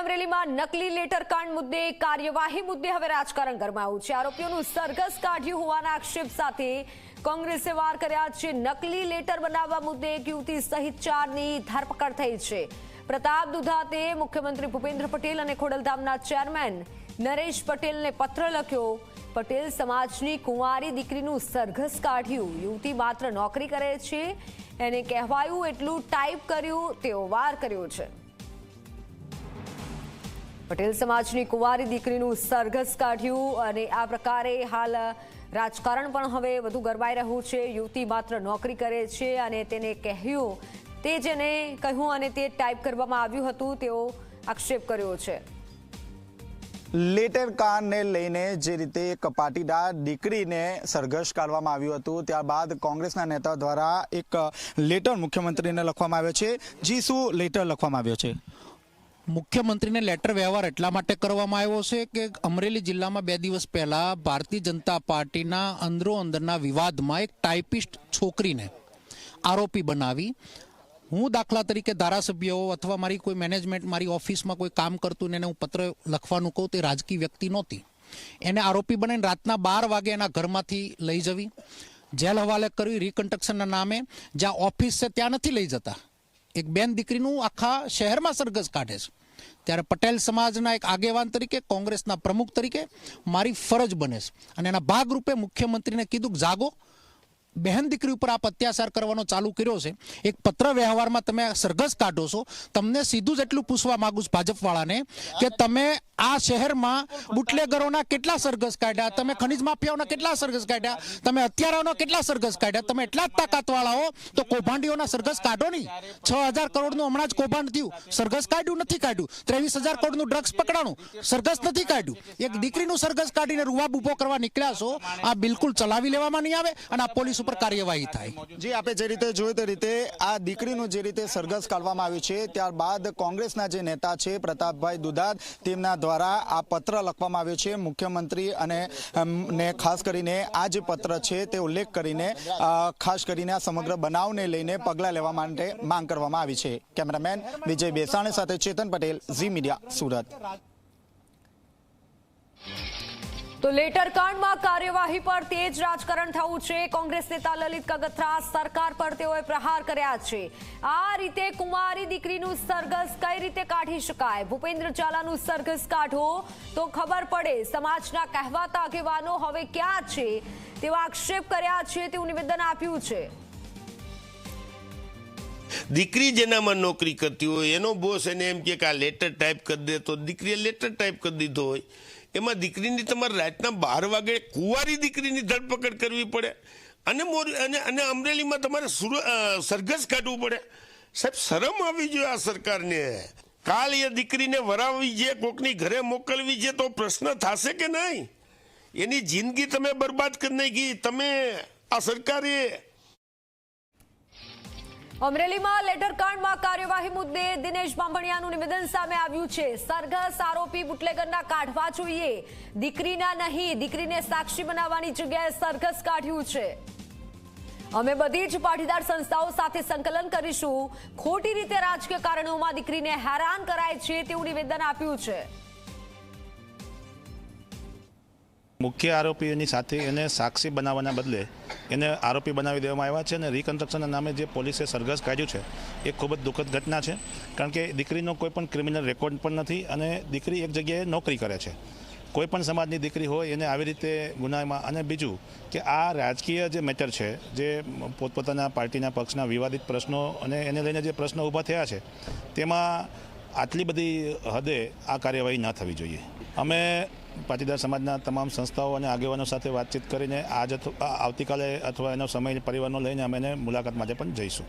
અમરેલીમાં નકલી લેટર કાંડ મુદ્દે કાર્યવાહી મુદ્દે હવે રાજકારણ ગરમાયું છે। આરોપીઓનું સરઘસ કાઢ્યું હોવાના આક્ષેપ સાથે કોંગ્રેસે વાર કર્યા છે। નકલી લેટર બનાવવા મુદ્દે એક યુવતી સહિત 4ની ધરપકડ થઈ છે। પ્રતાપ દુધાતે મુખ્યમંત્રી ભૂપેન્દ્ર પટેલ અને ખોડલધામના ચેરમેન નરેશ પટેલને પત્ર લખ્યો। પટેલ સમાજની કુંવારી દીકરીનું સરઘસ કાઢ્યું। યુવતી માત્ર નોકરી કરે છે, એને કહેવાયું એટલું ટાઈપ કર્યું, તેવો વાર કર્યો છે। પટેલ સમાજની કુંવારી દીકરીનું સરઘસ કાઢ્યું અને આ પ્રકારે હાલ રાજકારણ પણ હવે વધુ ગરમાઈ રહ્યું છે। યુવતી માત્ર નોકરી કરે છે અને તેને કહ્યું તે જેને કહ્યું અને તે ટાઈપ કરવામાં આવ્યું હતું તેવો આક્ષેપ કર્યો છે। લેટર કાંડને લઈને જે રીતે એક પાટીદાર દીકરીને સરઘસ કાઢવામાં આવ્યું હતું, ત્યારબાદ કોંગ્રેસના નેતા દ્વારા એક લેટર મુખ્યમંત્રીને લખવામાં આવ્યો છે। જી, શું લેટર લખવામાં આવ્યો છે? મુખ્યમંત્રીને લેટર વ્યવહાર એટલા માટે કરવામાં આવ્યો છે કે અમરેલી જિલ્લામાં 2 દિવસ પહેલા ભારતીય જનતા પાર્ટીના અંદરોઅંદરના વિવાદમાં એક ટાઈપિસ્ટ છોકરીને આરોપી બનાવી, હું દાખલા તરીકે ધારાસભ્યો અથવા મારી કોઈ મેનેજમેન્ટ મારી ઓફિસમાં કોઈ કામ કરતું ને એને હું પત્ર લખવાનું કહું, તે રાજકીય વ્યક્તિ નહોતી, એને આરોપી બનાવીને રાતના 12 વાગે એના ઘરમાંથી લઈ જવી, જેલ હવાલે કરવી, રિકન્સ્ટ્રક્શનના નામે જ્યાં ઓફિસ છે ત્યાં નથી લઈ જતા। એક બેન દીકરીનું આખા શહેરમાં સરઘસ કાઢે છે। ત્યારે પટેલ સમાજના એક આગેવાન તરીકે, કોંગ્રેસના પ્રમુખ તરીકે મારી ફરજ બને છે અને એના ભાગરૂપે મુખ્યમંત્રીને કીધું કે જાગો, બહેન દીકરી ઉપર આપ અત્યાચાર કરવાનો ચાલુ કર્યો છે, એક પત્ર વ્યવહારમાં તમે સરઘસ કાઢો છો। તમને સીધું જ એટલું પૂછવા માંગુ છું ભાજપવાળાને કે તમે આ શહેરમાં બુટલેગરોના કેટલા સરઘસ કાઢ્યા, તમે ખનીજ માફિયાઓના કેટલા સરઘસ કાઢ્યા, તમે હત્યારાઓના કેટલા સરઘસ કાઢ્યા, તમે એટલા જ તાકાતવાળા હો તો કૌભાંડીઓના સરઘસ કાઢો નહીં। 6000 કરોડનું હમણાં જ કૌભાંડ થયું, સરઘસ કાઢ્યું નથી કાઢ્યું। 23,000 કરોડનું ડ્રગ્સ પકડાણું, સરઘસ નથી કાઢ્યું। એક દીકરીનું સરઘસ કાઢીને રૂવાબ ઉભો કરવા નીકળ્યા છો, આ બિલકુલ ચલાવી લેવામાં નહીં આવે અને આ પોલીસ ઉપર કાર્યવાહી થાય। જી, આપણે જે રીતે જોયું તે રીતે આ દીકરીનું જે રીતે સરઘસ કાઢવામાં આવ્યું છે, ત્યારબાદ કોંગ્રેસના જે નેતા છે પ્રતાપભાઈ દુધાત, તેમના દ્વારા આ પત્ર લખવામાં આવ્યો છે મુખ્યમંત્રી અને ખાસ કરીને આ જે પત્ર છે તે ઉલ્લેખ કરીને ખાસ કરીને આ સમગ્ર બનાવને લઈને પગલાં લેવા માટે માંગ કરવામાં આવી છે। કેમેરામેન વિજય બેસાણી સાથે ચેતન પટેલ, ઝી મીડિયા, સુરત। તો લેટર કાંડમાં કાર્યવાહી પર તેજ રાજકારણ થયું છે। કોંગ્રેસ નેતા લલિત કગથરા સરકાર પર તેઓએ પ્રહાર કર્યા છે। આ રીતે કુમારી દીકરીનું સરઘસ કઈ રીતે કાઢી શકાય? ભૂપેન્દ્ર ઝાલાનું સરઘસ કાઢો તો ખબર પડે। સમાજના કહેવાતા આગેવાનો હવે ક્યાં છે તેવો આક્ષેપ કર્યા છે, તેવું નિવેદન આપ્યું છે। દીકરી જેનામાં નોકરી કરતી હોય એનો બોસ એને એમ કે આ લેટર ટાઈપ કરી દે, તો દીકરીએ લેટર ટાઈપ કરી દીધો હોય, એમાં દીકરીની તમારે રાતના 12 વાગે કુંવારી દીકરીની ધરપકડ કરવી પડે અને અમરેલીમાં તમારે સરઘસ કાઢવું પડે। સાહેબ, શરમ આવી જોઈએ આ સરકારને। કાલ એ દીકરીને વરાવવી છે, કોકની ઘરે મોકલવી છે તો પ્રશ્ન થશે કે નહીં? એની જિંદગી તમે બરબાદ કરી નાખી તમે આ સરકારે। અમરેલીમાં લેટર કાંડમાં કાર્યવાહી મુદ્દે દિનેશ બાંભણિયાનું નિવેદન સામે આવ્યું છે। સરઘસ આરોપી બુટલેગરના કાઢવા જોઈએ, દીકરીના નહીં। દીકરીને સાક્ષી બનાવવાની જગ્યાએ સરઘસ કાઢ્યું છે। અમે બધી જ પાટીદાર સંસ્થાઓ સાથે સંકલન કરીશું। ખોટી રીતે રાજકીય કારણોમાં દીકરીને હેરાન કરાય છે તેવું નિવેદન આપ્યું છે। મુખ્ય આરોપીઓની સાથે એને સાક્ષી બનાવવાના બદલે એને આરોપી બનાવી દેવામાં આવ્યા છે અને રિકન્સ્ટ્રક્શનના નામે જે પોલીસે સરઘસ કાઢ્યું છે એ ખૂબ જ દુઃખદ ઘટના છે। કારણ કે દીકરીનો કોઈ પણ ક્રિમિનલ રેકોર્ડ પણ નથી અને દીકરી એક જગ્યાએ નોકરી કરે છે। કોઈ પણ સમાજની દીકરી હોય એને આવી રીતે ગુનામાં, અને બીજું કે આ રાજકીય જે મેટર છે, જે પોતપોતાના પાર્ટીના પક્ષના વિવાદિત પ્રશ્નો અને એને લઈને જે પ્રશ્નો ઊભા થયા છે તેમાં આટલી બધી હદે આ કાર્યવાહી ન થવી જોઈએ। અમે પાટીદાર સમાજના તમામ સંસ્થાઓ અને આગેવાનો સાથે વાતચીત કરીને આવતીકાલે અથવા એનો સમય પરિવારનો લઈને અમે એને મુલાકાત માટે પણ જઈશું।